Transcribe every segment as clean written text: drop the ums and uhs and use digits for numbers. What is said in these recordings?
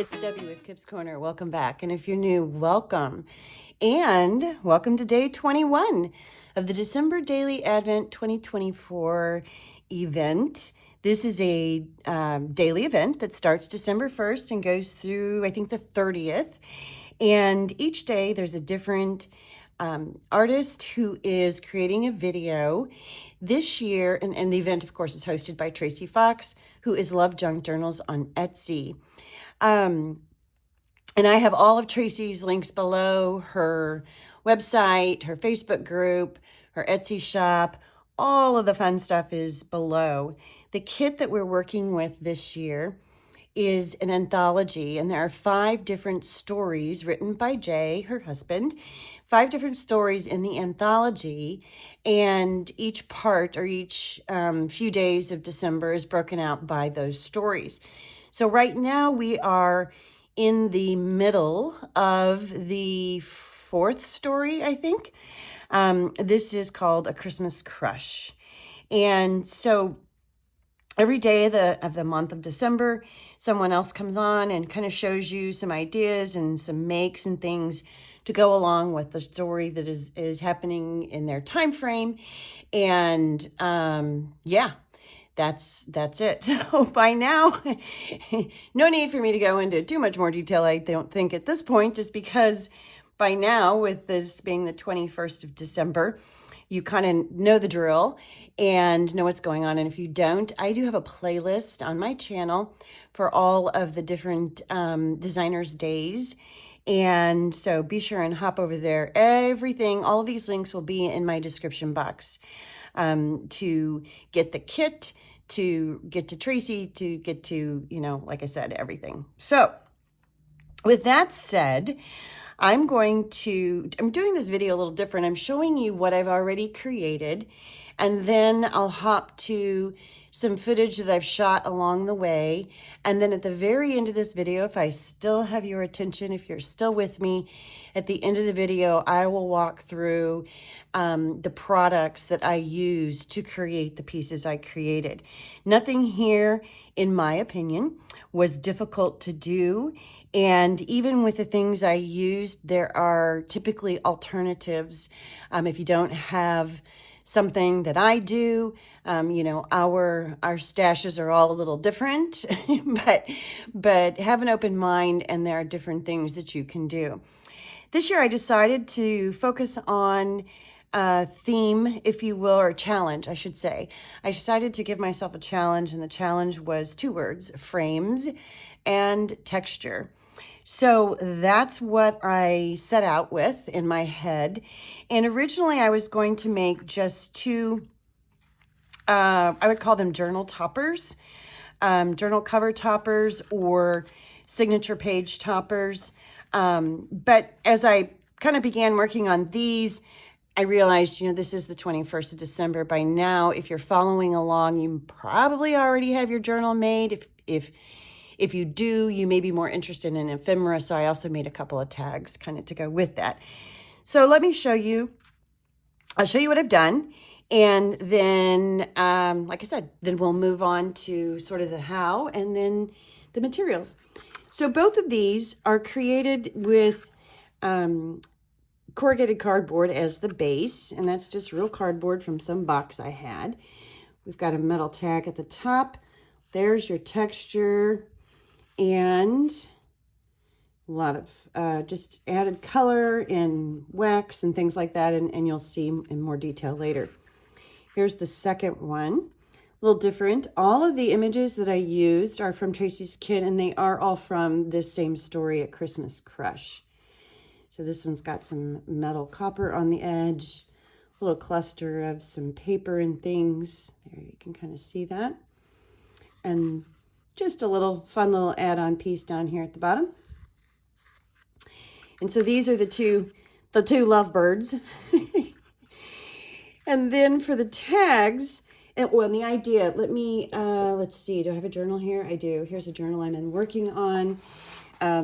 it's Debbie with Kip's Corner. Welcome back. And if you're new, welcome. And welcome to day 21 of the December Daily Advent 2024 event. This is a daily event that starts December 1st and goes through, I think, the 30th. And each day there's a different artist who is creating a video. This year, and the event, of course, is hosted by Tracy Fox, who is Love Junk Journals on Etsy. And I have all of Tracy's links below, her website, her Facebook group, her Etsy shop. All of the fun stuff is below. The kit that we're working with this year is an anthology, and there are 5 different stories written by Jay, her husband, 5 different stories in the anthology, and each part or each few days of December is broken out by those stories. So right now we are in the middle of the 4th story, I think. This is called A Christmas Crush. And so every day of the month of December, someone else comes on and kind of shows you some ideas and some makes and things to go along with the story that is happening in their time frame. And yeah, that's it. So by now, no need for me to go into too much more detail, I don't think, at this point, just because by now, with this being the 21st of December, you kind of know the drill and know what's going on. And if you don't, I do have a playlist on my channel for all of the different designers' days. And so be sure and hop over there. Everything, all of these links will be in my description box to get the kit, to get to Tracy, to get to, like I said, everything. So with that said, I'm doing this video a little different. I'm showing you what I've already created, and then I'll hop to some footage that I've shot along the way. And then at the very end of this video, if I still have your attention, if you're still with me, at the end of the video, I will walk through the products that I use to create the pieces I created. Nothing here, in my opinion, was difficult to do. And even with the things I used, there are typically alternatives. If you don't have something that I do, our stashes are all a little different, but have an open mind, and there are different things that you can do. This year I decided to focus on a theme, if you will, or a challenge, I should say. I decided to give myself a challenge, and the challenge was 2 words: frames and texture. So that's what I set out with in my head. And originally I was going to make just 2, I would call them journal toppers, journal cover toppers, or signature page toppers. But as I kind of began working on these, I realized, this is the 21st of December. By now, if you're following along, you probably already have your journal made. If you do, you may be more interested in ephemera. So I also made a couple of tags kind of to go with that. So let me show you. I'll show you what I've done. And then, like I said, then we'll move on to sort of the how and then the materials. So both of these are created with corrugated cardboard as the base. And that's just real cardboard from some box I had. We've got a metal tag at the top. There's your texture. And a lot of just added color and wax and things like that, and you'll see in more detail later. Here's the second one, a little different. All of the images that I used are from Tracy's kit, and they are all from this same story, A Christmas Crush. So this one's got some metal copper on the edge, a little cluster of some paper and things. There, you can kind of see that. And just a little fun little add-on piece down here at the bottom. And so these are the two lovebirds. And then for the tags, the idea, let's see, do I have a journal here? I do. Here's a journal I'm working on.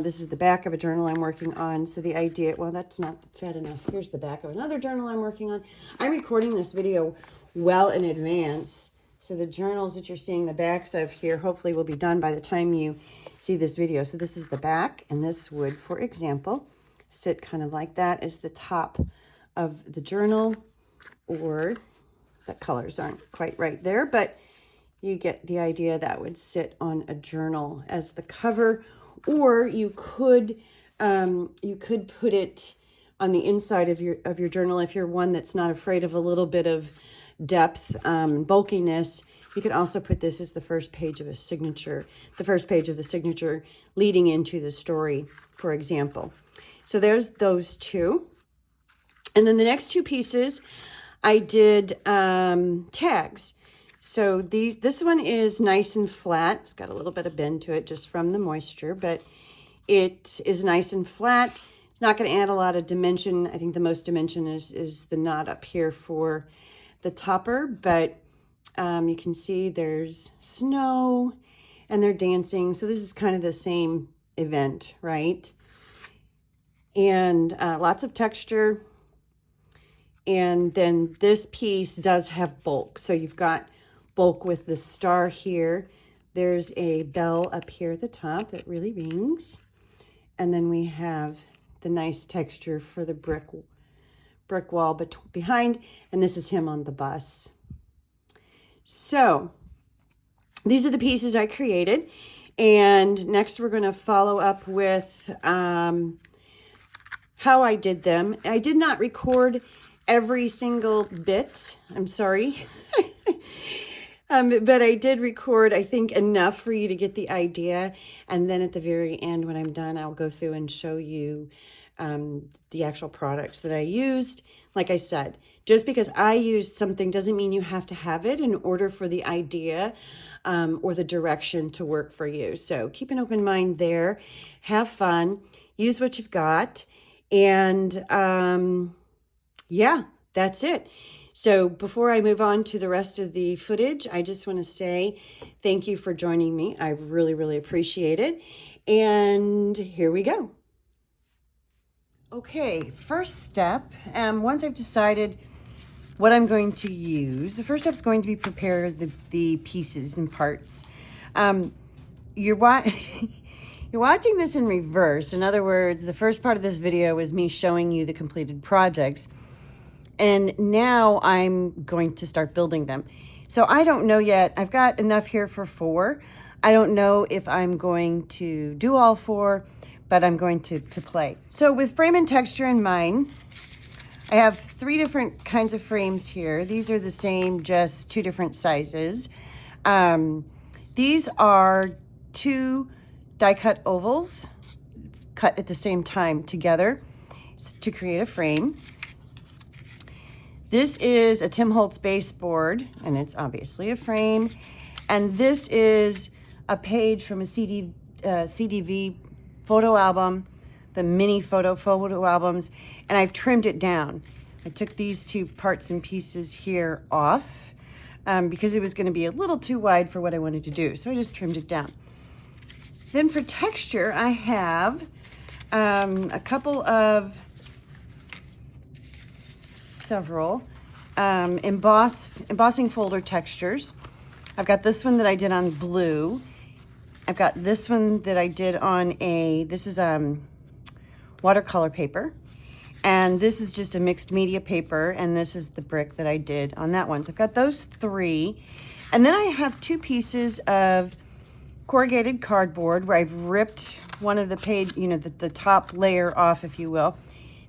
This is the back of a journal I'm working on. So the idea, well, that's not fat enough. Here's the back of another journal I'm working on. I'm recording this video well in advance So the journals that you're seeing the backs of here hopefully will be done by the time you see this video. So this is the back, and this would, for example, sit kind of like that as the top of the journal, or the colors aren't quite right there, but you get the idea. That would sit on a journal as the cover, or you could put it on the inside of your journal if you're one that's not afraid of a little bit of depth, bulkiness. You could also put this as the first page of a signature, the first page of the signature leading into the story, for example. So there's those two. And then the next two pieces, I did tags. So this one is nice and flat. It's got a little bit of bend to it just from the moisture, but it is nice and flat. It's not going to add a lot of dimension. I think the most dimension is the knot up here for the topper, but you can see there's snow and they're dancing. So this is kind of the same event, right? And lots of texture. And then this piece does have bulk. So you've got bulk with the star here. There's a bell up here at the top that really rings. And then we have the nice texture for the brick wall behind, and this is him on the bus. So these are the pieces I created, and next we're going to follow up with how I did them. I did not record every single bit, I'm sorry. But I did record, I think, enough for you to get the idea. And then at the very end, when I'm done, I'll go through and show you the actual products that I used. Like I said, just because I used something doesn't mean you have to have it in order for the idea or the direction to work for you. So keep an open mind there. Have fun. Use what you've got. And yeah, that's it. So before I move on to the rest of the footage, I just want to say thank you for joining me. I really, really appreciate it. And here we go. Okay, first step, once I've decided what I'm going to use, the first step is going to be prepare the pieces and parts. You're watching this in reverse. In other words, the first part of this video was me showing you the completed projects. And now I'm going to start building them. So I don't know yet. I've got enough here for 4. I don't know if I'm going to do all 4, but I'm going to play. So with frame and texture in mind, I have 3 different kinds of frames here. These are the same, just 2 different sizes. These are 2 die-cut ovals cut at the same time together to create a frame. This is a Tim Holtz baseboard, and it's obviously a frame. And this is a page from a CDV photo album, the mini photo albums, and I've trimmed it down. I took these 2 parts and pieces here off because it was going to be a little too wide for what I wanted to do, so I just trimmed it down. Then for texture, I have a couple of several embossing folder textures. I've got this one that I did on blue. I've got this one that I did on this is watercolor paper. And this is just a mixed media paper. And this is the brick that I did on that one. So I've got those 3. And then I have 2 pieces of corrugated cardboard where I've ripped one of the page, the top layer off, if you will.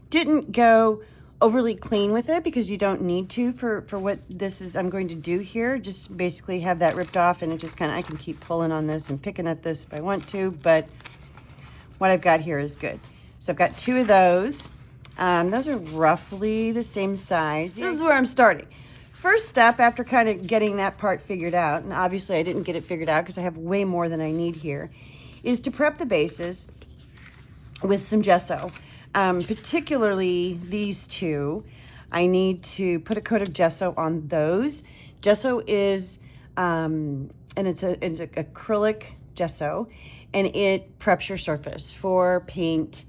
Didn't go overly clean with it because you don't need to for what this is I'm going to do here. Just basically have that ripped off, and it just I can keep pulling on this and picking at this if I want to, but what I've got here is good. So I've got 2 of those. Those are roughly the same size. This is where I'm starting. First step, after kind of getting that part figured out, and obviously I didn't get it figured out because I have way more than I need here, is to prep the bases with some gesso. Particularly these 2, I need to put a coat of gesso on those. Gesso is, and it's an acrylic gesso, and it preps your surface for paint,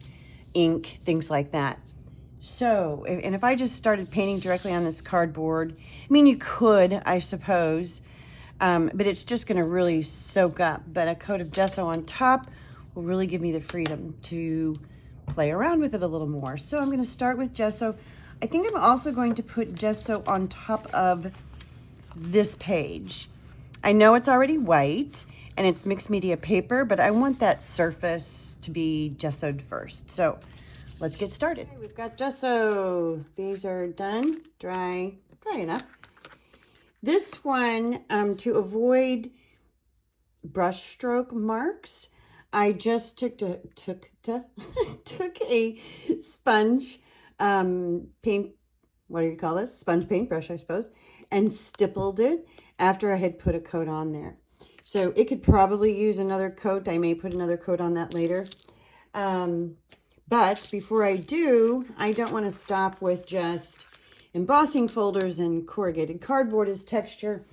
ink, things like that. So, and if I just started painting directly on this cardboard, I mean, you could, I suppose, but it's just going to really soak up. But a coat of gesso on top will really give me the freedom to play around with it a little more. So I'm going to start with gesso. I think I'm also going to put gesso on top of this page. I know it's already white and it's mixed media paper, but I want that surface to be gessoed first. So let's get started. Okay, we've got gesso. These are done, dry enough. This one, to avoid brush stroke marks, I just took a sponge paint, what do you call this? Sponge paintbrush, I suppose, and stippled it after I had put a coat on there. So it could probably use another coat. I may put another coat on that later. But before I do, I don't want to stop with just embossing folders and corrugated cardboard as texture.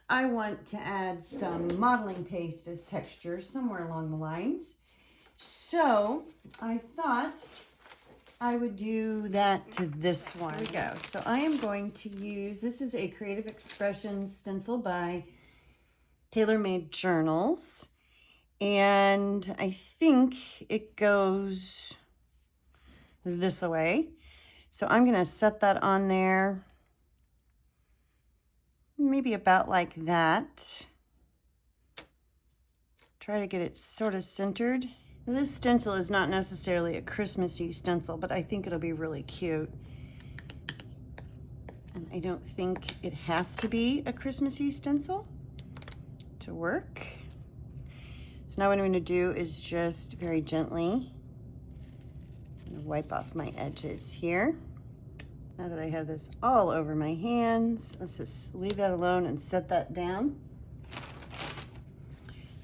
I want to add some modeling paste as texture somewhere along the lines. So I thought I would do that to this one. Here we go. So I am going to use, this is a Creative Expression stencil by Tailor Made Journals. And I think it goes this way. So I'm going to set that on there, maybe about like that. Try to get it sort of centered. Now, this stencil is not necessarily a Christmassy stencil, but I think it'll be really cute. And I don't think it has to be a Christmassy stencil to work. So now what I'm going to do is just very gently wipe off my edges here. Now that I have this all over my hands, let's just leave that alone and set that down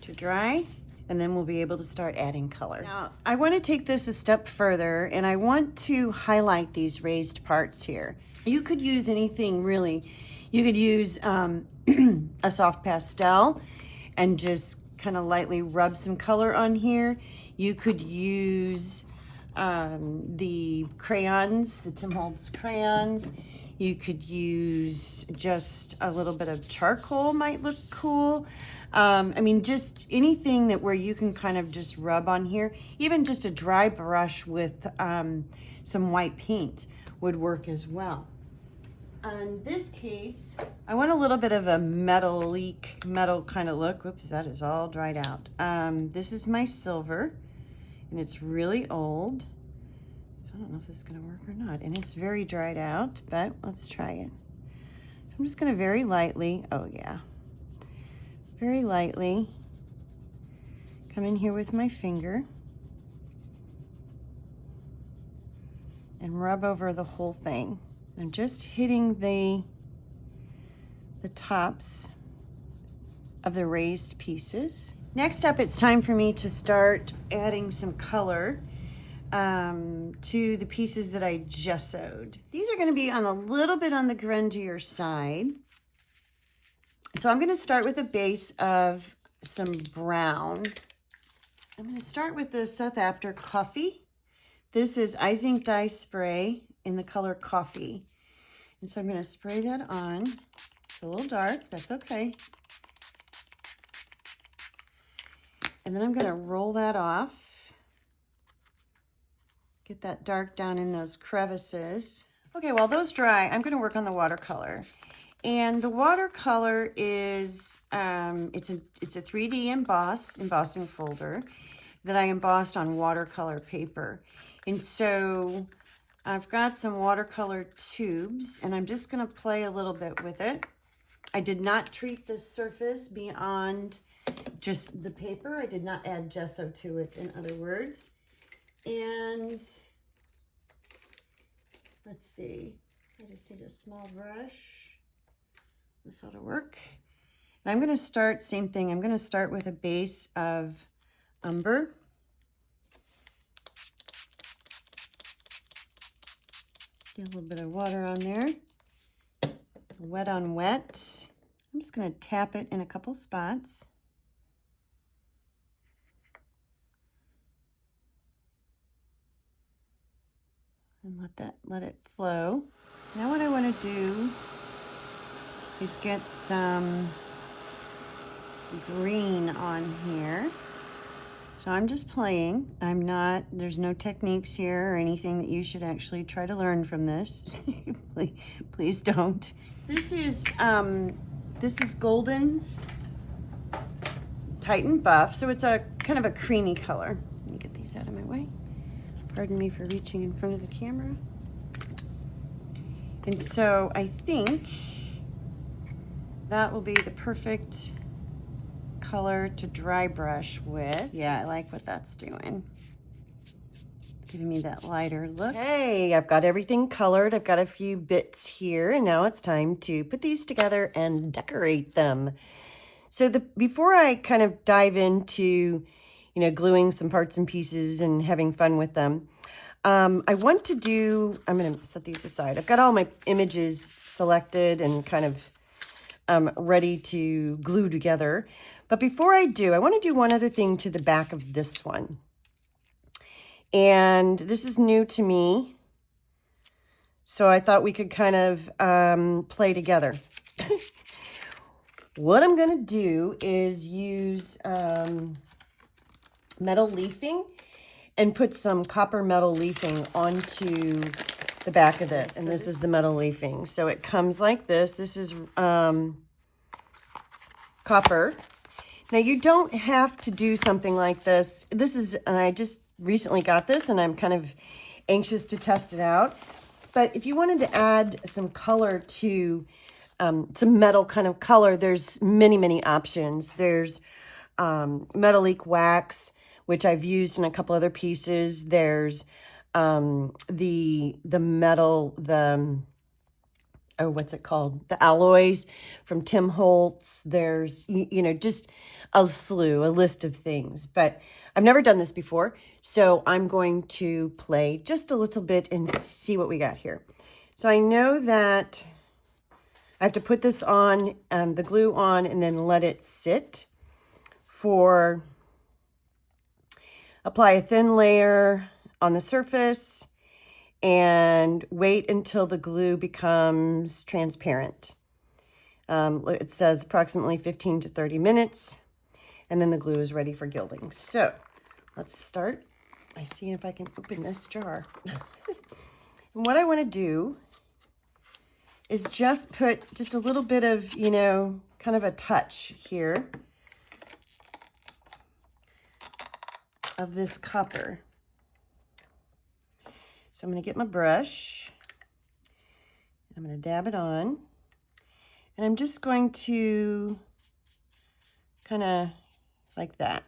to dry, and then we'll be able to start adding color. Now, I want to take this a step further, and I want to highlight these raised parts here. You could use anything really. You could use a soft pastel and just kind of lightly rub some color on here. You could use the crayons, the Tim Holtz crayons. You could use just a little bit of charcoal, might look cool. I mean, just anything that where you can kind of just rub on here. Even just a dry brush with some white paint would work as well. In this case, I want a little bit of a metal kind of look. Whoops, that is all dried out. This is my silver, and it's really old. So I don't know if this is gonna work or not. And it's very dried out, but let's try it. So I'm just gonna very lightly, oh yeah, very lightly come in here with my finger and rub over the whole thing. I'm just hitting the tops of the raised pieces. Next up, it's time for me to start adding some color to the pieces that I gessoed. These are going to be on a little bit on the grungier side. So I'm going to start with a base of some brown. I'm going to start with the South After Coffee. This is Ice Ink Dye Spray in the color Coffee. And so I'm going to spray that on. It's a little dark, that's okay. And then I'm going to roll that off. Get that dark down in those crevices. Okay, while those dry, I'm going to work on the watercolor. And the watercolor is, it's a 3D embossing folder that I embossed on watercolor paper. And so I've got some watercolor tubes, and I'm just going to play a little bit with it. I did not treat the surface beyond just the paper. I did not add gesso to it, in other words. And let's see, I just need a small brush. This ought to work. And I'm going to start, same thing, I'm going to start with a base of umber. Get a little bit of water on there. Wet on wet. I'm just going to tap it in a couple spots. And let it flow. Now what I want to do is get some green on here. So I'm just playing. There's no techniques here or anything that you should actually try to learn from this. Please don't. This is Golden's Titan Buff. So it's a kind of a creamy color. Let me get these out of my way. Pardon me for reaching in front of the camera. And so I think that will be the perfect color to dry brush with. Yeah, I like what that's doing. Giving me that lighter look. Hey, I've got everything colored. I've got a few bits here, and now it's time to put these together and decorate them. So before I kind of dive into, gluing some parts and pieces and having fun with them, I'm going to set these aside. I've got all my images selected and kind of ready to glue together. But before I do, I want to do one other thing to the back of this one. And this is new to me. So I thought we could kind of play together. What I'm going to do is use metal leafing and put some copper metal leafing onto the back of this. And this is the metal leafing. So it comes like this. This is copper. Now you don't have to do something like this. I just recently got this and I'm kind of anxious to test it out. But if you wanted to add some color to some metal kind of color, there's many, many options. There's metallic wax, which I've used in a couple other pieces. There's the metal, what's it called? The alloys from Tim Holtz. There's, just a list of things. But I've never done this before, so I'm going to play just a little bit and see what we got here. So I know that I have to put this on, the glue on, and then let it sit apply a thin layer on the surface and wait until the glue becomes transparent. It says approximately 15 to 30 minutes, and then the glue is ready for gilding. So let's start by seeing if I can open this jar. And what I want to do is just put just a little bit of, kind of a touch here of this copper. So I'm going to get my brush. I'm going to dab it on. And I'm just going to kind of like that.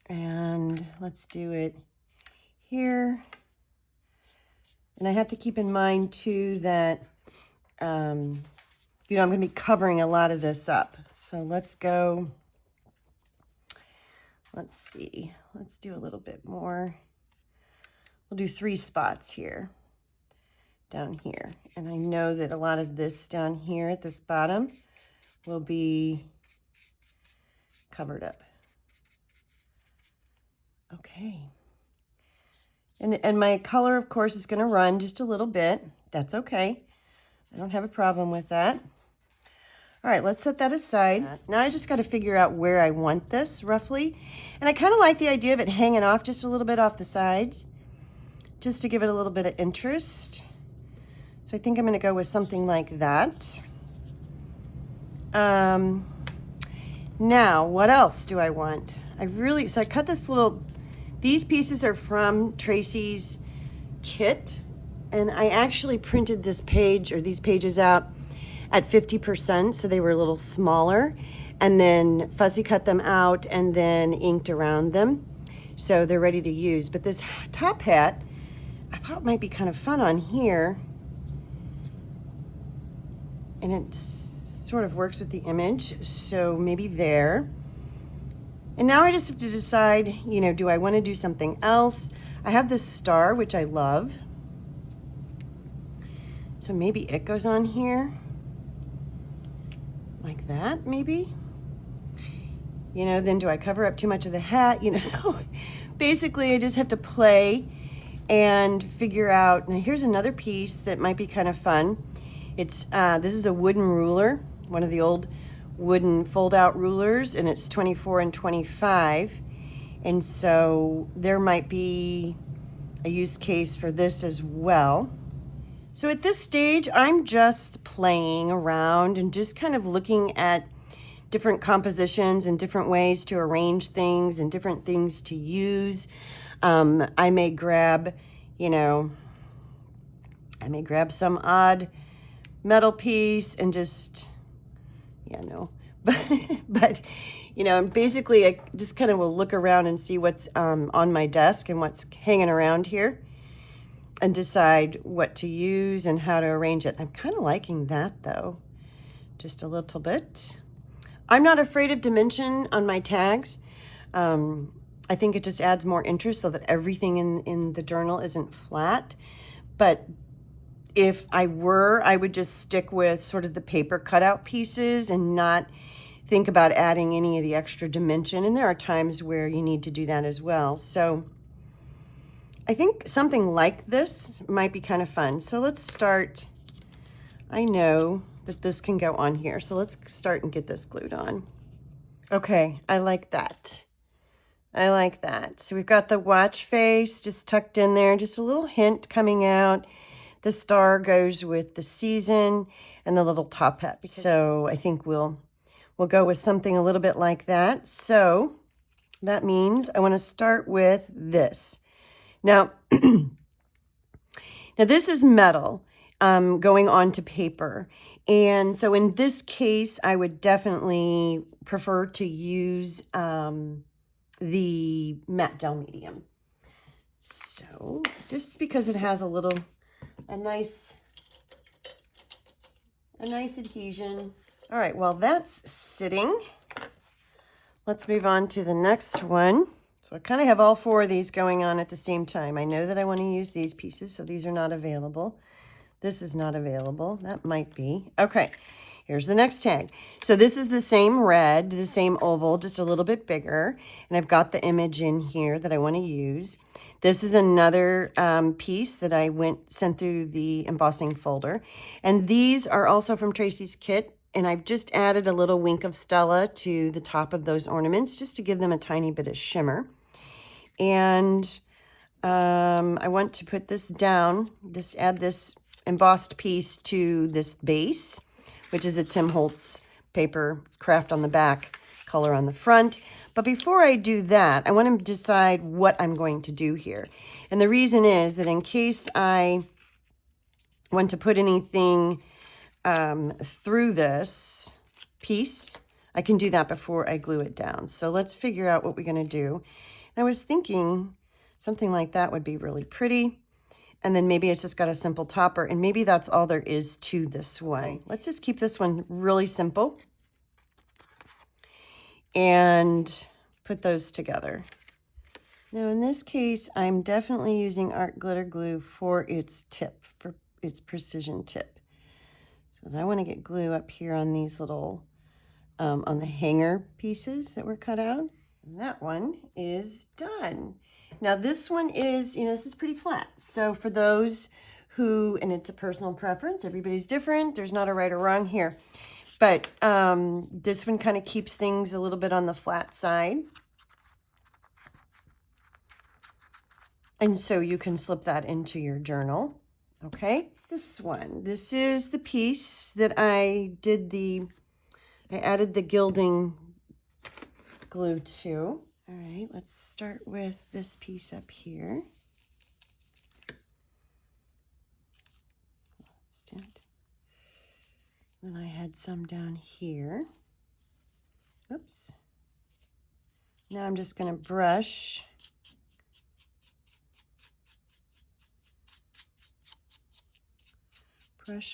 And let's do it here. And I have to keep in mind too that, I'm going to be covering a lot of this up. So let's go. Let's see. Let's do a little bit more. We'll do 3 spots here, down here. And I know that a lot of this down here at this bottom will be covered up. Okay. And my color, of course, is going to run just a little bit. That's okay. I don't have a problem with that. All right, let's set that aside. Now I just got to figure out where I want this roughly. And I kind of like the idea of it hanging off just a little bit off the sides, just to give it a little bit of interest. So I think I'm going to go with something like that. Now, what else do I want? So I cut these pieces are from Tracy's kit. And I actually printed this page or these pages out at 50%, so they were a little smaller, and then fussy cut them out and then inked around them. So they're ready to use. But this top hat, I thought might be kind of fun on here. And it sort of works with the image, so maybe there. And now I just have to decide, do I want to do something else? I have this star, which I love. So maybe it goes on here. Like that, maybe. Then do I cover up too much of the hat? So basically I just have to play and figure out. Now here's another piece that might be kind of fun. This is a wooden ruler, one of the old wooden fold-out rulers, and it's 24 and 25. And so there might be a use case for this as well. So at this stage, I'm just playing around and just kind of looking at different compositions and different ways to arrange things and different things to use. I may grab, some odd metal piece and just, but basically I just kind of will look around and see what's on my desk and what's hanging around here and decide what to use and how to arrange it. I'm kind of liking that though, just a little bit. I'm not afraid of dimension on my tags. I think it just adds more interest so that everything in the journal isn't flat. But if I would just stick with sort of the paper cutout pieces and not think about adding any of the extra dimension. And there are times where you need to do that as well. So I think something like this might be kind of fun. So let's start. I know that this can go on here. So let's start and get this glued on. Okay, I like that. I like that. So we've got the watch face just tucked in there, just a little hint coming out. The star goes with the season and the little top hat. So I think we'll go with something a little bit like that. So that means I want to start with this. Now, now this is metal going onto paper. And so in this case, I would definitely prefer to use the matte gel medium. So just because it has a nice adhesion. All right, well, that's sitting. Let's move on to the next one. So I kind of have all four of these going on at the same time. I know that I want to use these pieces, so these are not available. This is not available. That might be. Okay, here's the next tag. So this is the same red, the same oval, just a little bit bigger. And I've got the image in here that I want to use. This is another piece that I sent through the embossing folder. And these are also from Tracy's kit. And I've just added a little wink of Stella to the top of those ornaments just to give them a tiny bit of shimmer. And I want to put this down, add this embossed piece to this base, which is a Tim Holtz paper. It's craft on the back, color on the front. But before I do that, I want to decide what I'm going to do here. And the reason is that in case I want to put anything through this piece, I can do that before I glue it down. So let's figure out what we're going to do. And I was thinking something like that would be really pretty. And then maybe it's just got a simple topper, and maybe that's all there is to this one. Let's just keep this one really simple and put those together. Now in this case, I'm definitely using art glitter glue for its tip, for its precision tip. So I want to get glue up here on these little, on the hanger pieces that were cut out. And that one is done. Now this one is, this is pretty flat. So for those who, and it's a personal preference, everybody's different. There's not a right or wrong here. But this one kind of keeps things a little bit on the flat side. And so you can slip that into your journal. Okay, this one. This is the piece that I added the gilding glue to. All right, let's start with this piece up here. Then I had some down here. Oops. Now I'm just going to brush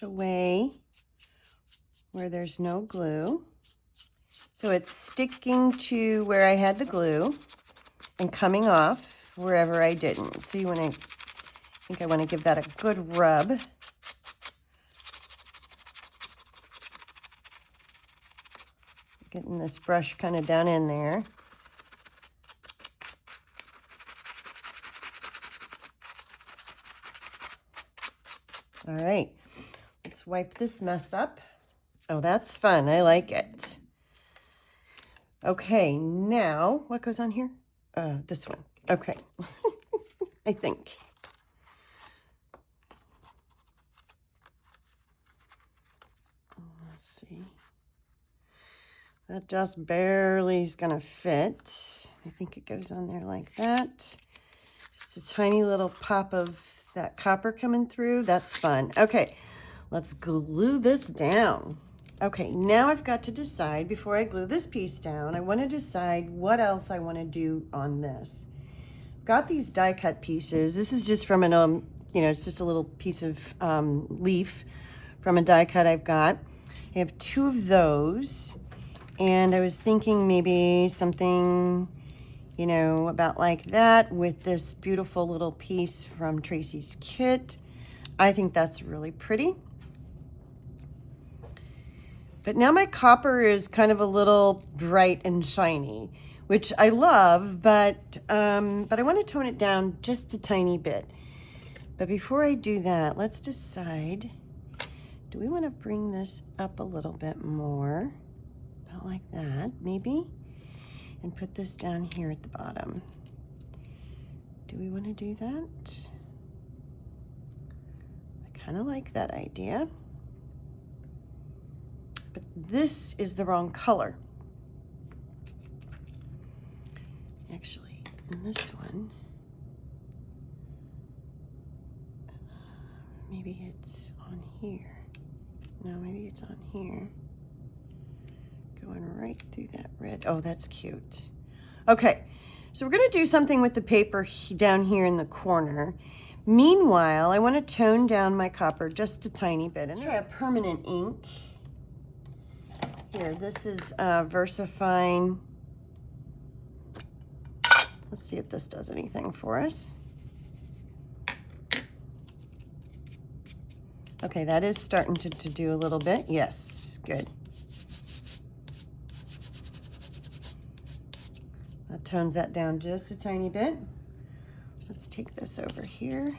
away where there's no glue. So it's sticking to where I had the glue and coming off wherever I didn't. So I think I want to give that a good rub. Getting this brush kind of down in there. All right, let's wipe this mess up. Oh, that's fun. I like it. Okay, now what goes on here? This one. Okay, I think. Let's see. That just barely is gonna fit. I think it goes on there like that. Just a tiny little pop of that copper coming through. That's fun. Okay, let's glue this down. Okay, now I've got to decide, before I glue this piece down, I want to decide what else I want to do on this. I've got these die cut pieces. This is just from an, it's just a little piece of leaf from a die cut I've got. I have 2 of those, and I was thinking maybe something, about like that with this beautiful little piece from Tracy's kit. I think that's really pretty. But now my copper is kind of a little bright and shiny, which I love, but I want to tone it down just a tiny bit. But before I do that, let's decide, do we want to bring this up a little bit more? About like that, maybe? And put this down here at the bottom. Do we want to do that? I kind of like that idea. But this is the wrong color. Actually, in this one, maybe it's on here. No, maybe it's on here. Going right through that red. Oh, that's cute. Okay, so we're gonna do something with the paper down here in the corner. Meanwhile, I want to tone down my copper just a tiny bit. Let's try a permanent ink. Here, this is VersaFine. Let's see if this does anything for us. Okay, that is starting to do a little bit. Yes, good. That tones that down just a tiny bit. Let's take this over here.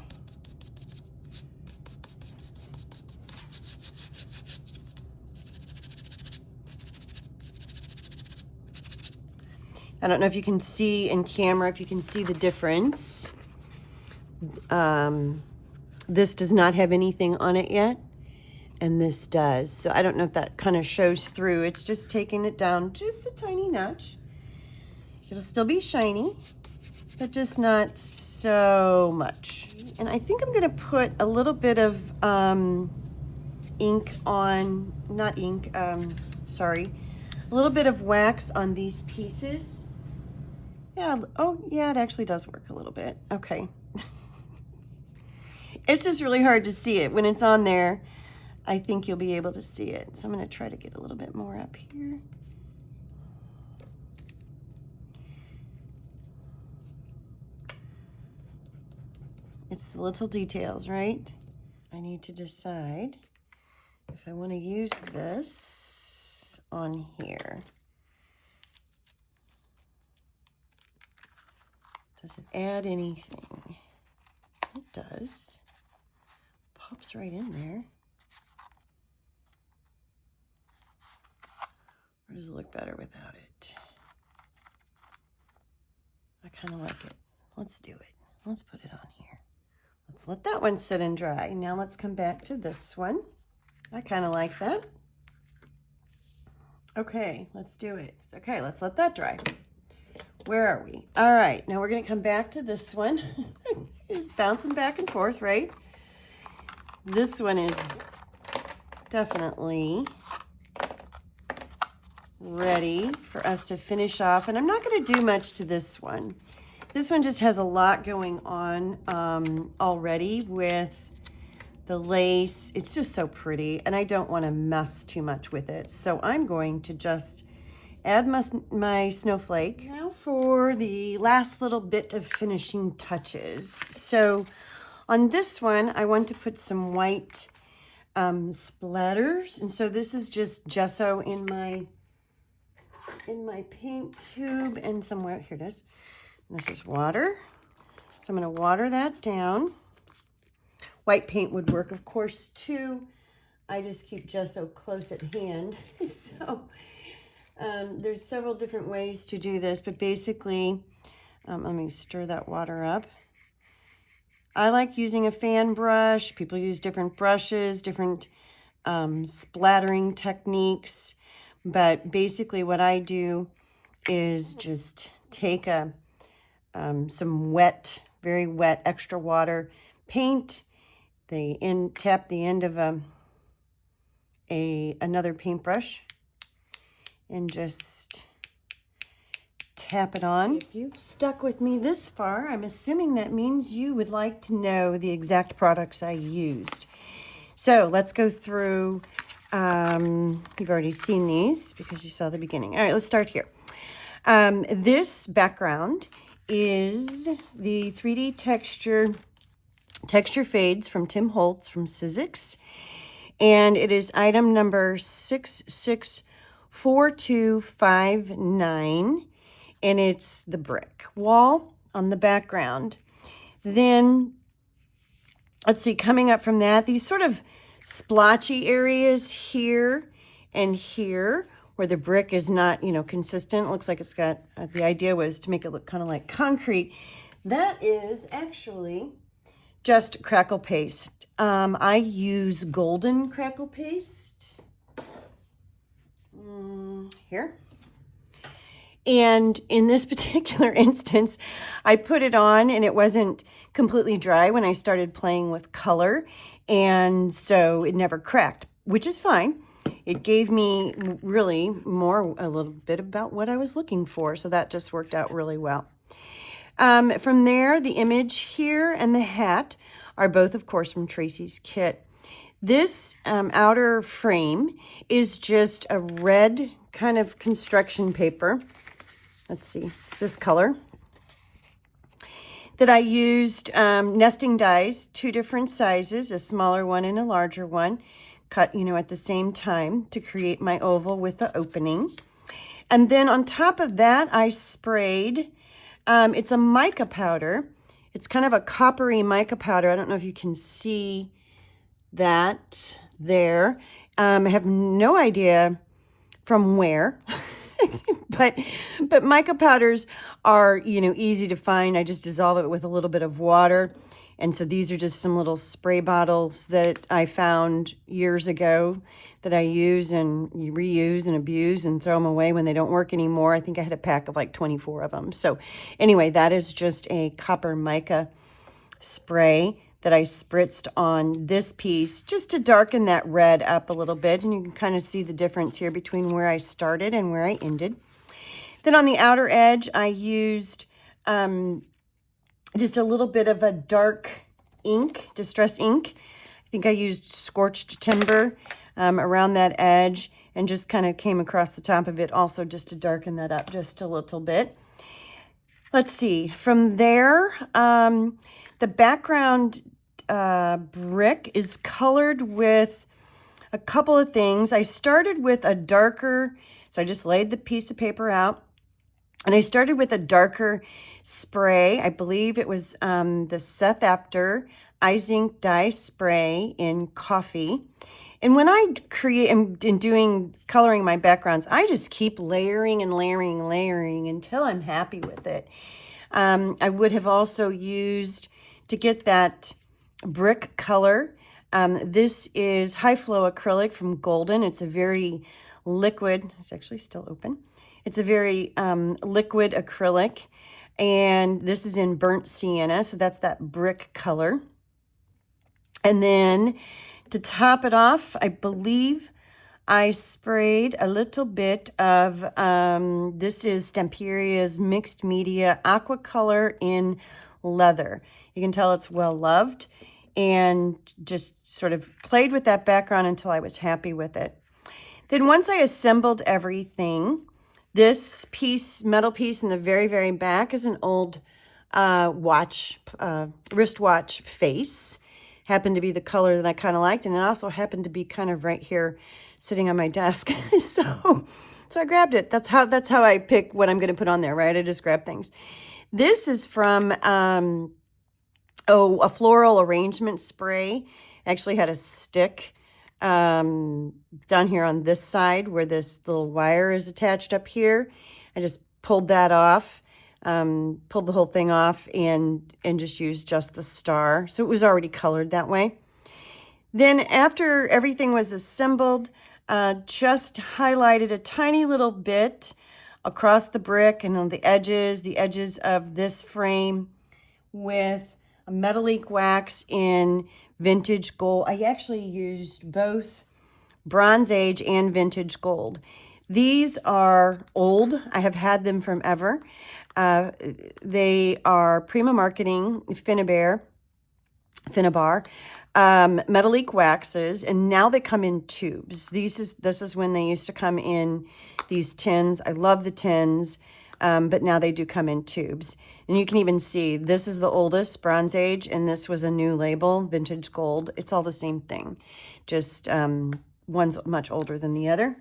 I don't know if you can see in camera, if you can see the difference. This does not have anything on it yet, and this does. So I don't know if that kind of shows through. It's just taking it down just a tiny notch. It'll still be shiny, but just not so much. And I think I'm gonna put a little bit of ink on, not ink, sorry, a little bit of wax on these pieces. Yeah, oh yeah, it actually does work a little bit. Okay. It's just really hard to see it. When it's on there, I think you'll be able to see it. So I'm gonna try to get a little bit more up here. It's the little details, right? I need to decide if I want to use this on here. Does it add anything? It does. Pops right in there. Or does it look better without it? I kind of like it. Let's do it. Let's put it on here. Let's let that one sit and dry. Now let's come back to this one. I kind of like that. Okay, let's do it. Okay, let's let that dry. Where are we? All right, now we're gonna come back to this one. Just bouncing back and forth, right? This one is definitely ready for us to finish off. And I'm not gonna do much to this one. This one just has a lot going on already with the lace. It's just so pretty, and I don't wanna mess too much with it. So I'm going to just add my snowflake. Now for the last little bit of finishing touches. So on this one, I want to put some white splatters. And so this is just gesso in my paint tube and somewhere, here it is. And this is water. So I'm gonna water that down. White paint would work, of course, too. I just keep gesso close at hand. So There's several different ways to do this, but basically, let me stir that water up. I like using a fan brush. People use different brushes, different splattering techniques. But basically what I do is just take some wet, very wet, extra water, paint tap the end of another paintbrush and just tap it on. If you've stuck with me this far, I'm assuming that means you would like to know the exact products I used. So let's go through. You've already seen these because you saw the beginning. All right, let's start here. This background is the 3D texture fades from Tim Holtz from Sizzix, and it is item number 664259, and it's the brick wall on the background. Then let's see, coming up from that, these sort of splotchy areas here and here where the brick is not, consistent. It looks like it's got, the idea was to make it look kind of like concrete. That is actually just crackle paste. I use golden crackle paste here. And in this particular instance, I put it on and it wasn't completely dry when I started playing with color. And so it never cracked, which is fine. It gave me really a little bit about what I was looking for. So that just worked out really well. From there, the image here and the hat are both, of course, from Tracy's kit. This outer frame is just a red kind of construction paper. Let's see, it's this color that I used nesting dies, 2 different sizes, a smaller one and a larger one, cut, at the same time to create my oval with the opening. And then on top of that, I sprayed, it's a mica powder. It's kind of a coppery mica powder. I don't know if you can see that there. I have no idea from where. But mica powders are, easy to find. I just dissolve it with a little bit of water. And so these are just some little spray bottles that I found years ago that I use and reuse and abuse and throw them away when they don't work anymore. I think I had a pack of like 24 of them. So anyway, that is just a copper mica spray that I spritzed on this piece just to darken that red up a little bit. And you can kind of see the difference here between where I started and where I ended. Then on the outer edge, I used just a little bit of a dark ink, distress ink. I think I used scorched timber around that edge and just kind of came across the top of it also just to darken that up just a little bit. Let's see. From there, the background brick is colored with a couple of things. I started with a darker, so I just laid the piece of paper out, and I started with a darker spray. I believe it was the Seth Apter Eye Zinc Dye Spray in Coffee. And when I create and coloring my backgrounds, I just keep layering and layering and layering until I'm happy with it. I would have also used, to get that brick color, this is High Flow Acrylic from Golden. It's a very liquid, it's actually still open. It's a very liquid acrylic, and this is in Burnt Sienna, so that's that brick color. And then to top it off, I believe I sprayed a little bit of, this is Stamperia's Mixed Media Aqua Color in Leather. You can tell it's well loved, and just sort of played with that background until I was happy with it. Then once I assembled everything, this piece, metal piece in the very, very back is an old wristwatch face. Happened to be the color that I kind of liked, and it also happened to be kind of right here sitting on my desk. so I grabbed it. That's how I pick what I'm going to put on there, right? I just grab things. This is from a floral arrangement spray. Actually had a stick down here on this side where this little wire is attached up here. I just pulled that off, pulled the whole thing off and just used just the star. So it was already colored that way. Then after everything was assembled, just highlighted a tiny little bit across the brick and on the edges of this frame with a metallic wax in vintage gold. I actually used both Bronze Age and vintage gold. These are old. I have had them from ever. They are Prima Marketing Finnabar metallic waxes, and now they come in tubes. This is when they used to come in these tins. I love the tins, but now they do come in tubes. And you can even see this is the oldest, Bronze Age, and this was a new label, vintage gold. It's all the same thing, just one's much older than the other.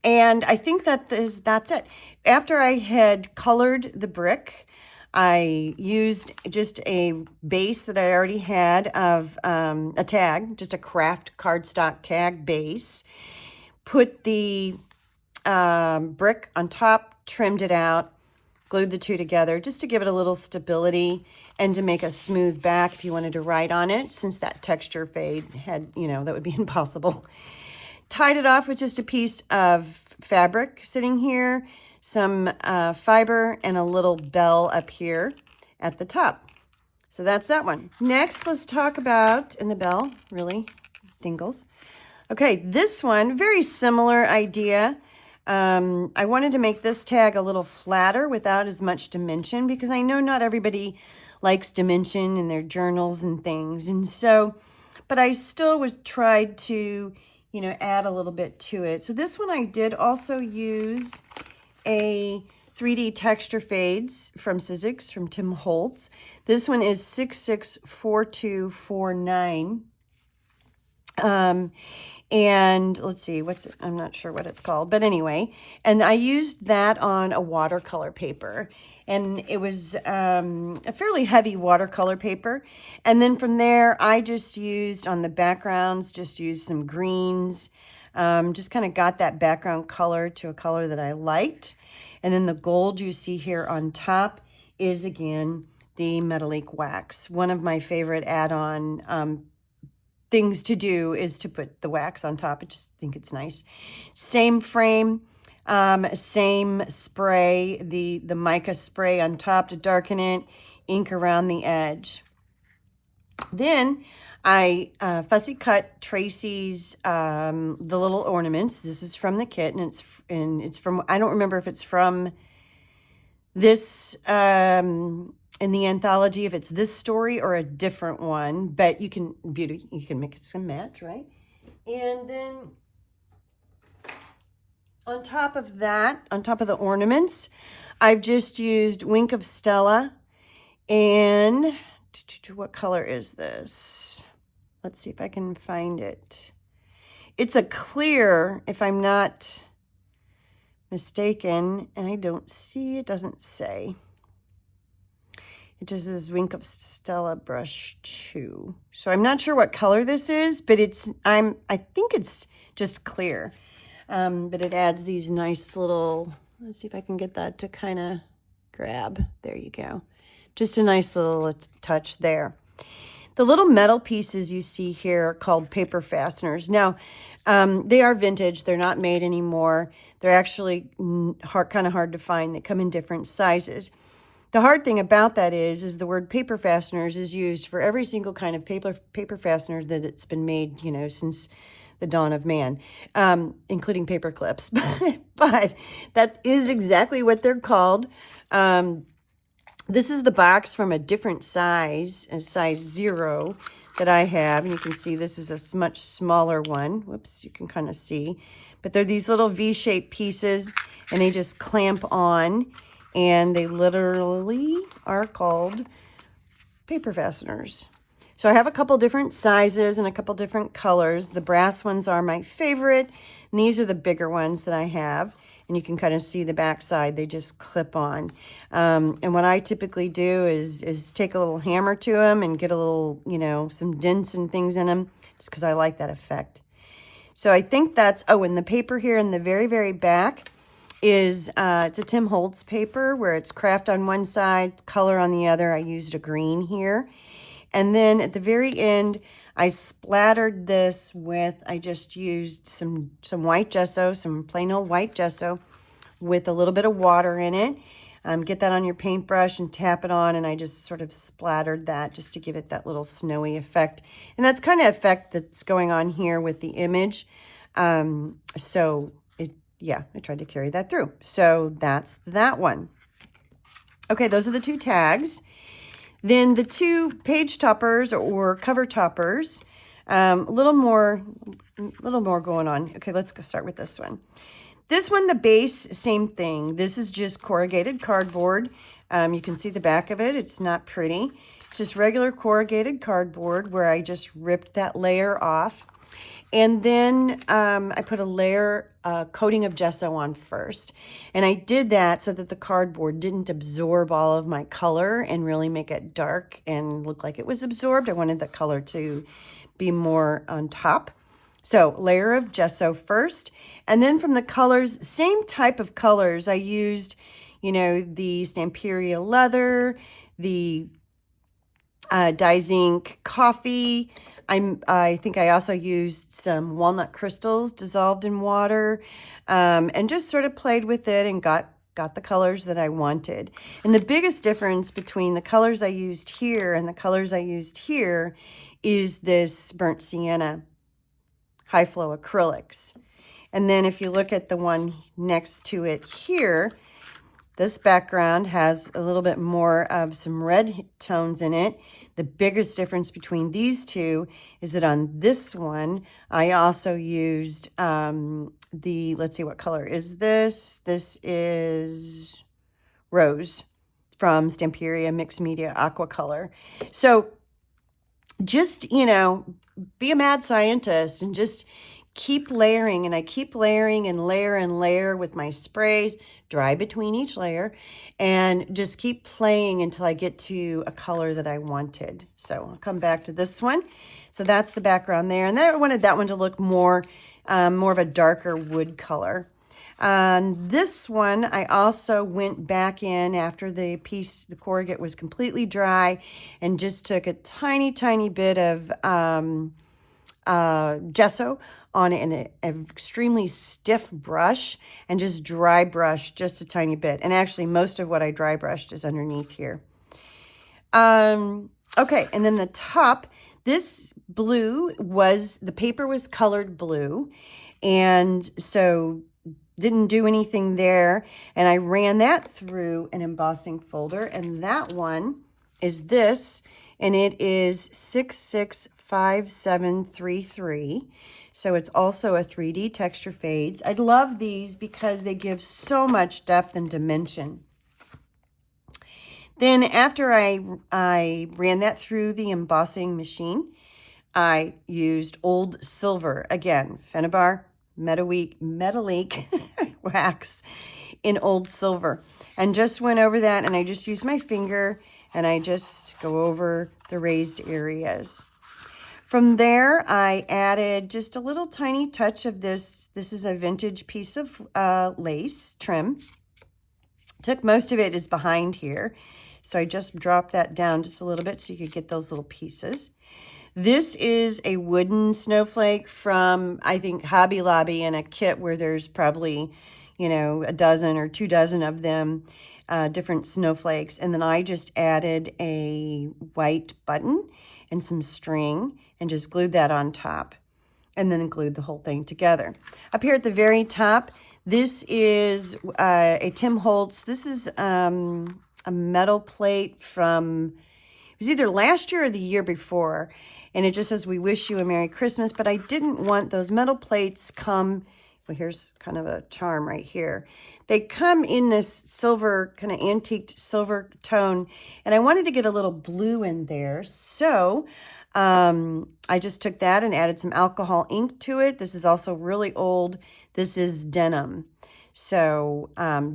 And I think that's it. After I had colored the brick, I used just a base that I already had of a tag, just a craft cardstock tag base. Put the brick on top, trimmed it out, glued the two together just to give it a little stability and to make a smooth back if you wanted to write on it, since that texture fade had, that would be impossible. Tied it off with just a piece of fabric sitting here, some fiber, and a little bell up here at the top. So that's that one. Next, let's talk about, and the bell really dingles. Okay, this one, very similar idea. I wanted to make this tag a little flatter without as much dimension, because I know not everybody likes dimension in their journals and things. And so, but I still tried to, add a little bit to it. So this one I did also use a 3D texture fades from Sizzix, from Tim Holtz. This one is 664249. And let's see, I'm not sure what it's called, but anyway, and I used that on a watercolor paper, and it was a fairly heavy watercolor paper. And then from there, I just used on the backgrounds, just used some greens, just kind of got that background color to a color that I liked. And then the gold you see here on top is, again, the metallic wax. One of my favorite add-on things to do is to put the wax on top. I just think it's nice. Same frame, same spray, the mica spray on top to darken it, ink around the edge. Then I fussy cut Tracy's the little ornaments. This is from the kit, and it's from, I don't remember if it's from this in the anthology, if it's this story or a different one, but you can mix and match, right? And then on top of that, on top of the ornaments, I've just used Wink of Stella. And what color is this? Let's see if I can find it. It's a clear, if I'm not mistaken, and I don't see, it doesn't say. It just says Wink of Stella brush 2. So I'm not sure what color this is, but I think it's just clear. But it adds these nice little, let's see if I can get that to kind of grab. There you go. Just a nice little touch there. The little metal pieces you see here are called paper fasteners. Now, they are vintage. They're not made anymore. They're actually kind of hard to find. They come in different sizes. The hard thing about that is the word paper fasteners is used for every single kind of paper fastener that it's been made, since the dawn of man, including paper clips. But that is exactly what they're called. This is the box from a different size, a size 0 that I have. And you can see this is a much smaller one. Whoops, you can kind of see. But they're these little V-shaped pieces, and they just clamp on. And they literally are called paper fasteners. So I have a couple different sizes and a couple different colors. The brass ones are my favorite. And these are the bigger ones that I have. And you can kind of see the back side. They just clip on. And what I typically do is take a little hammer to them and get a little, some dents and things in them just because I like that effect. So I think that's, oh, and the paper here in the very, very back is, it's a Tim Holtz paper where it's craft on one side, color on the other. I used a green here. And then at the very end, I splattered this with, I just used some white gesso, some plain old white gesso with a little bit of water in it. Get that on your paintbrush and tap it on, and I just sort of splattered that just to give it that little snowy effect. And that's kind of effect that's going on here with the image. So yeah, I tried to carry that through. So that's that one. Okay, those are the two tags. Then the two page toppers or cover toppers, a little more going on. Okay, let's go start with this one. This one, the base, same thing. This is just corrugated cardboard. You can see the back of it. It's not pretty. It's just regular corrugated cardboard where I just ripped that layer off. And then I put a layer, coating of gesso on first. And I did that so that the cardboard didn't absorb all of my color and really make it dark and look like it was absorbed. I wanted the color to be more on top. So layer of gesso first. And then from the colors, same type of colors. I used, the Stamperia leather, the Dyes Ink coffee. I think I also used some walnut crystals dissolved in water, and just sort of played with it and got the colors that I wanted. And the biggest difference between the colors I used here and the colors I used here is this burnt sienna high flow acrylics. And then if you look at the one next to it here, this background has a little bit more of some red tones in it. The biggest difference between these two is that on this one, I also used let's see, what color is this? This is Rose from Stamperia Mixed Media Aqua Color. So just, be a mad scientist and just keep layering. And I keep layering and layer with my sprays, dry between each layer, and just keep playing until I get to a color that I wanted. So I'll come back to this one. So that's the background there. And then I wanted that one to look more of a darker wood color. This one, I also went back in after the corrugate was completely dry and just took a tiny, tiny bit of gesso on an extremely stiff brush and just dry brush just a tiny bit. And actually most of what I dry brushed is underneath here. Okay, and then the top, this blue the paper was colored blue. And so didn't do anything there. And I ran that through an embossing folder. And that one is this, and it is 665733. So it's also a 3D texture fades. I love these because they give so much depth and dimension. Then after I ran that through the embossing machine, I used old silver, again, Fennebar Metallique wax in old silver, and just went over that, and I just used my finger and I just go over the raised areas. From there, I added just a little tiny touch of this. This is a vintage piece of lace trim. Took most of it is behind here. So I just dropped that down just a little bit so you could get those little pieces. This is a wooden snowflake from, I think, Hobby Lobby, in a kit where there's probably, a dozen or 2 dozen of them, different snowflakes. And then I just added a white button and some string and just glued that on top, and then glued the whole thing together. Up here at the very top, this is a Tim Holtz. This is a metal plate from, it was either last year or the year before. And it just says, "We wish you a Merry Christmas." But I didn't want those metal plates well, here's kind of a charm right here. They come in this silver, kind of antiqued silver tone. And I wanted to get a little blue in there. So I just took that and added some alcohol ink to it. This is also really old. This is denim. So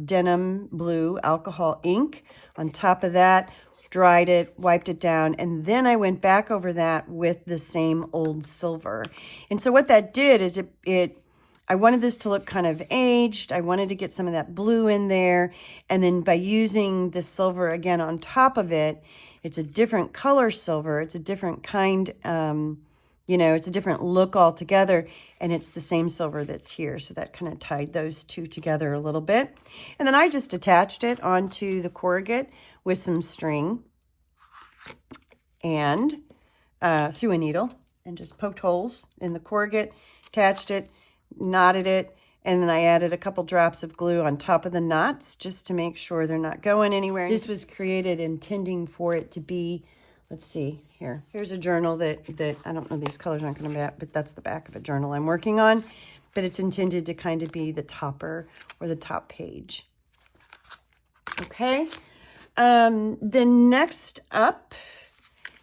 denim blue alcohol ink. On top of that, dried it, wiped it down, and then I went back over that with the same old silver. And so what that did is I wanted this to look kind of aged. I wanted to get some of that blue in there. And then by using the silver again on top of it, it's a different color silver. It's a different kind, it's a different look altogether. And it's the same silver that's here. So that kind of tied those two together a little bit. And then I just attached it onto the corrugate with some string and through a needle and just poked holes in the corrugate, attached it, knotted it, and then I added a couple drops of glue on top of the knots just to make sure they're not going anywhere. This was created intending for it to be, let's see, here's a journal that I don't know, these colors aren't going to match, but that's the back of a journal I'm working on, but it's intended to kind of be the topper or the top page. Okay, then next up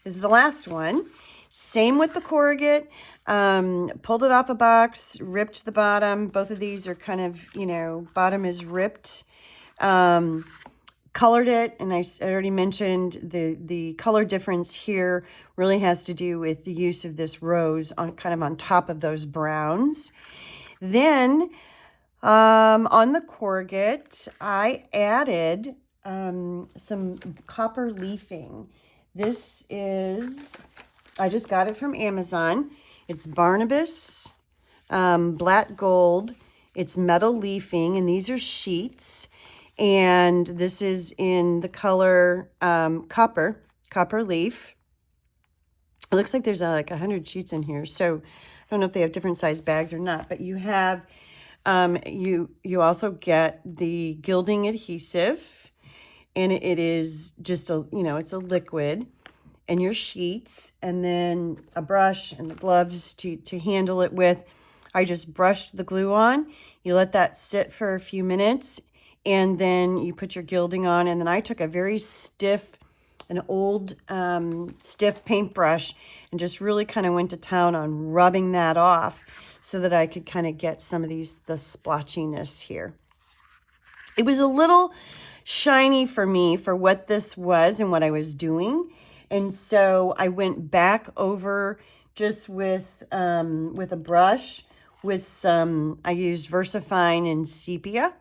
is the last one. Same with the corrugate. Pulled it off a box, ripped the bottom. Both of these are kind of, bottom is ripped. Colored it, and I already mentioned the color difference here really has to do with the use of this rose on top of those browns. Then on the corrugate, I added some copper leafing. This is, I just got it from Amazon. It's Barnabas, black gold. It's metal leafing, and these are sheets. And this is in the color copper leaf. It looks like there's like 100 sheets in here. So I don't know if they have different size bags or not, but you have, you also get the gilding adhesive, and it is just it's a liquid, and your sheets, and then a brush and the gloves to handle it with. I just brushed the glue on. You let that sit for a few minutes, and then you put your gilding on. And then I took a very stiff, an old stiff paintbrush, and just really kind of went to town on rubbing that off so that I could kind of get some of the splotchiness here. It was a little shiny for me for what this was and what I was doing. And so I went back over just with a brush with some, I used VersaFine and Sepia,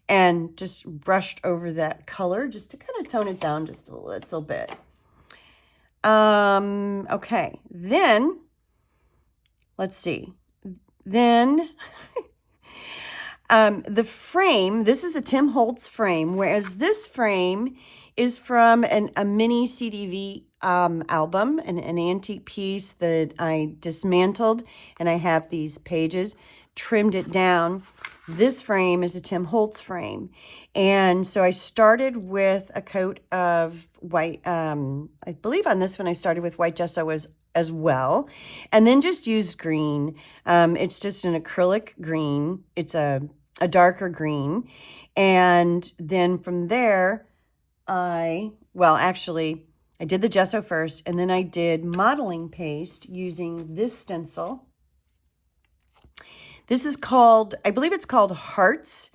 and just brushed over that color just to kind of tone it down just a little bit. Okay, then, let's see. Then, the frame, this is a Tim Holtz frame, whereas this frame is from a mini CDV album, an antique piece that I dismantled, and I have these pages, trimmed it down. This frame is a Tim Holtz frame. And so I started with a coat of white, I believe on this one I started with white gesso as well, and then just used green. It's just an acrylic green. It's a darker green. And then from there, I did the gesso first, and then I did modeling paste using this stencil. This is called, I believe it's called Hearts,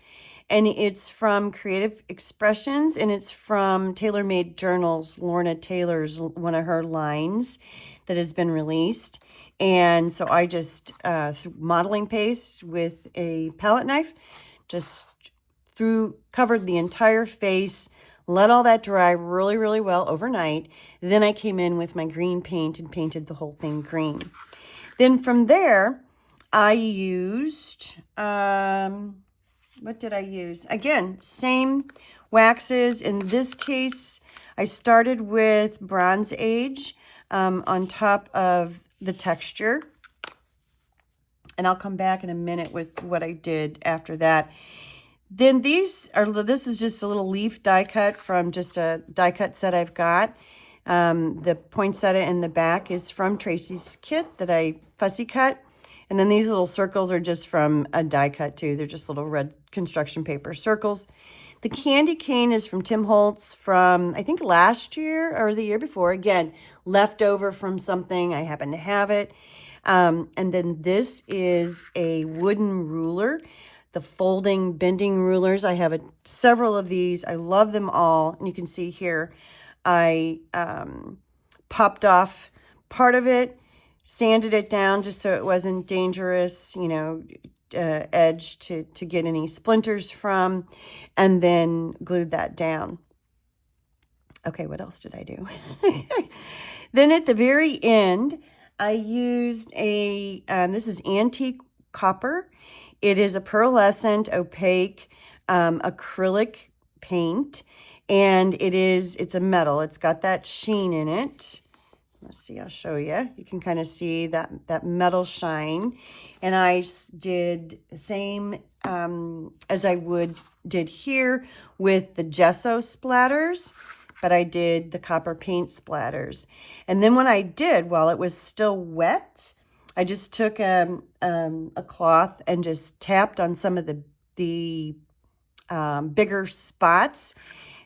and it's from Creative Expressions, and it's from Tailor Made Journals, Lorna Taylor's, one of her lines that has been released. And so I just threw modeling paste with a palette knife, just covered the entire face, let all that dry really, really well overnight. Then I came in with my green paint and painted the whole thing green. Then from there, I used, what did I use? Again, same waxes. In this case, I started with Bronze Age on top of the texture. And I'll come back in a minute with what I did after that. Then this is just a little leaf die cut from just a die cut set I've got. The poinsettia in the back is from Tracy's kit that I fussy cut. And then these little circles are just from a die cut too. They're just little red construction paper circles. The candy cane is from Tim Holtz from, I think, last year or the year before. Again, left over from something. I happen to have it. And then this is a wooden ruler. The folding, bending rulers. I have several of these. I love them all. And you can see here, I popped off part of it, sanded it down just so it wasn't dangerous, you know, edge to get any splinters from, and then glued that down. Okay, what else did I do? Then at the very end, I used this is antique copper. It is a pearlescent, opaque, acrylic paint, and it's a metal. It's got that sheen in it. Let's see, I'll show you. You can kind of see that metal shine. And I did the same as I did here with the gesso splatters, but I did the copper paint splatters. And then what I did, while it was still wet, I just took a cloth and just tapped on some of the bigger spots,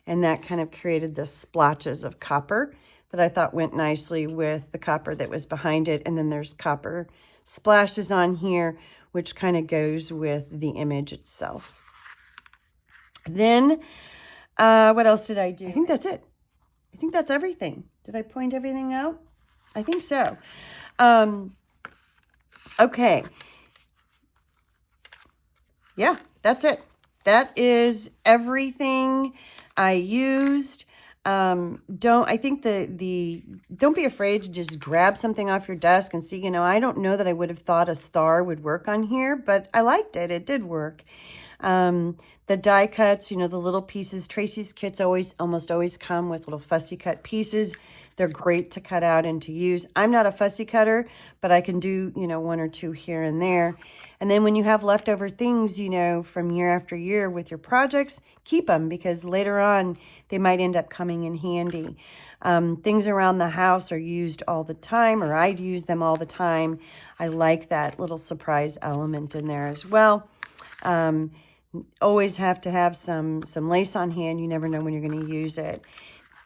and that kind of created the splotches of copper that I thought went nicely with the copper that was behind it. And then there's copper splashes on here, which kind of goes with the image itself. Then, what else did I do? I think that's it. I think that's everything. Did I point everything out? I think so. Okay. Yeah, that's it. That is everything I used. Don't be afraid to just grab something off your desk and see, you know, I don't know that I would have thought a star would work on here, but I liked it. It did work. The die cuts, you know, the little pieces, Tracy's kits almost always come with little fussy cut pieces. They're great to cut out and to use. I'm not a fussy cutter, but I can do, you know, one or two here and there. And then when you have leftover things, you know, from year after year with your projects, keep them, because later on they might end up coming in handy. Things around the house are used all the time, or I'd use them all the time. I like that little surprise element in there as well. Always have to have some lace on hand. You never know when you're going to use it.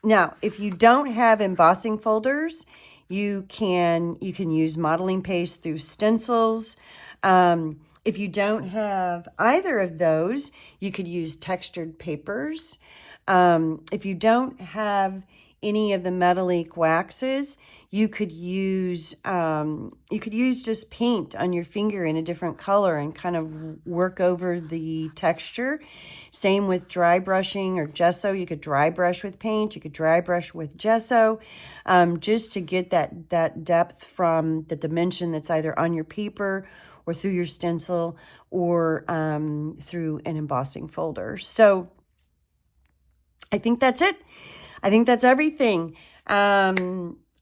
Now, if you don't have embossing folders, you can use modeling paste through stencils. If you don't have either of those, you could use textured papers. If you don't have any of the metallic waxes, you could use just paint on your finger in a different color and kind of work over the texture. Same with dry brushing or gesso. You could dry brush with paint. You could dry brush with gesso, just to get that depth from the dimension that's either on your paper or through your stencil or through an embossing folder. So I think that's it. I think that's everything.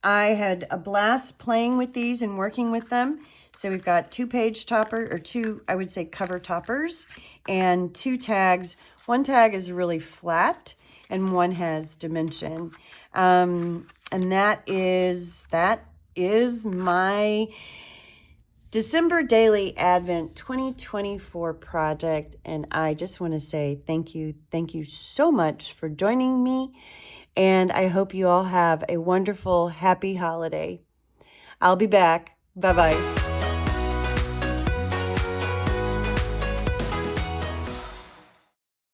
I had a blast playing with these and working with them. So we've got 2 page topper, or 2, I would say, cover toppers, and 2 tags. One tag is really flat and one has dimension. And that is my December Daily Advent 2024 project. And I just want to say thank you. Thank you so much for joining me. And I hope you all have a wonderful, happy holiday. I'll be back. Bye-bye.